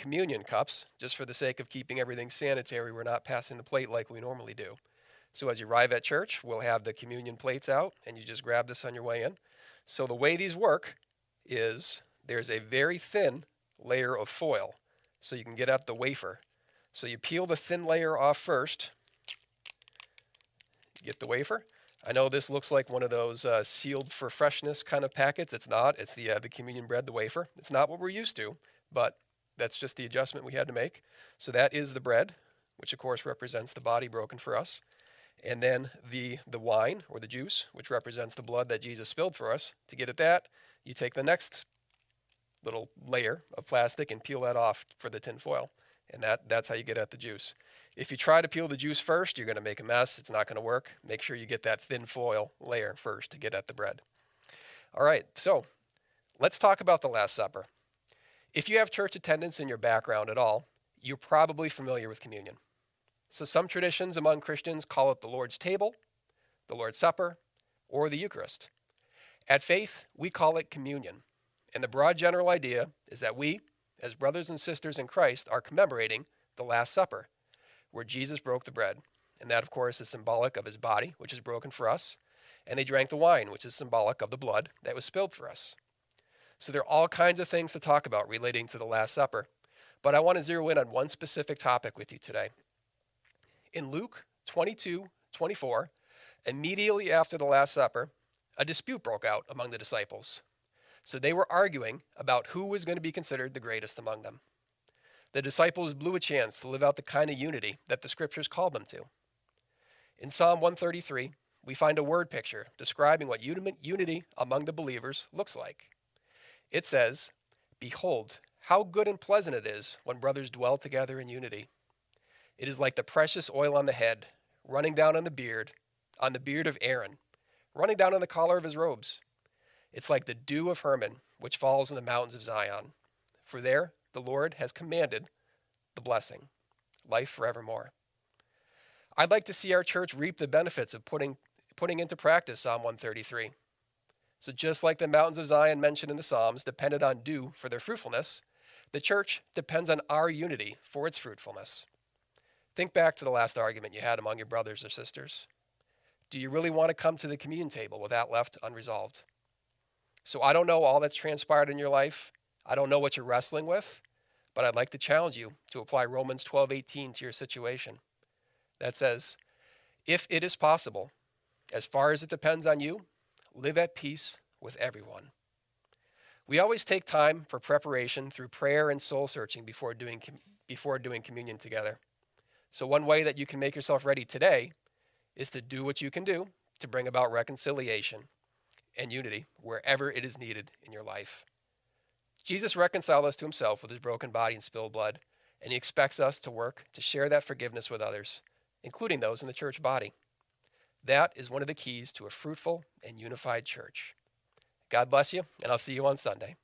communion cups, just for the sake of keeping everything sanitary. We're not passing the plate like we normally do. So as you arrive at church, we'll have the communion plates out, and you just grab this on your way in. So the way these work is there's a very thin layer of foil, so you can get at the wafer. So you peel the thin layer off first, get the wafer. I know this looks like one of those sealed for freshness kind of packets. It's not. It's the communion bread, the wafer. It's not what we're used to, but that's just the adjustment we had to make. So that is the bread, which of course represents the body broken for us. And then the wine or the juice, which represents the blood that Jesus spilled for us. To get at that, you take the next little layer of plastic and peel that off for the tin foil. And that's how you get at the juice. If you try to peel the juice first, you're going to make a mess. It's not going to work. Make sure you get that thin foil layer first to get at the bread. All right, so let's talk about the Last Supper. If you have church attendance in your background at all, you're probably familiar with communion. So some traditions among Christians call it the Lord's table, the Lord's Supper, or the Eucharist. At Faith, we call it communion. And the broad general idea is that we, as brothers and sisters in Christ, are commemorating the Last Supper, where Jesus broke the bread. And that, of course, is symbolic of his body, which is broken for us. And they drank the wine, which is symbolic of the blood that was spilled for us. So there are all kinds of things to talk about relating to the Last Supper. But I want to zero in on one specific topic with you today. In Luke 22:24, immediately after the Last Supper, a dispute broke out among the disciples. So they were arguing about who was going to be considered the greatest among them. The disciples blew a chance to live out the kind of unity that the scriptures called them to. In Psalm 133, we find a word picture describing what unity among the believers looks like. It says, "Behold, how good and pleasant it is when brothers dwell together in unity. It is like the precious oil on the head, running down on the beard of Aaron, running down on the collar of his robes. It's like the dew of Hermon, which falls in the mountains of Zion. For there the Lord has commanded the blessing, life forevermore." I'd like to see our church reap the benefits of putting into practice Psalm 133. So just like the mountains of Zion mentioned in the Psalms depended on dew for their fruitfulness, the church depends on our unity for its fruitfulness. Think back to the last argument you had among your brothers or sisters. Do you really want to come to the communion table with that left unresolved? So I don't know all that's transpired in your life. I don't know what you're wrestling with, but I'd like to challenge you to apply Romans 12:18 to your situation. That says, if it is possible, as far as it depends on you, live at peace with everyone. We always take time for preparation through prayer and soul searching before doing communion together. So one way that you can make yourself ready today is to do what you can do to bring about reconciliation and unity wherever it is needed in your life. Jesus reconciled us to himself with his broken body and spilled blood, and he expects us to work to share that forgiveness with others, including those in the church body. That is one of the keys to a fruitful and unified church. God bless you, and I'll see you on Sunday.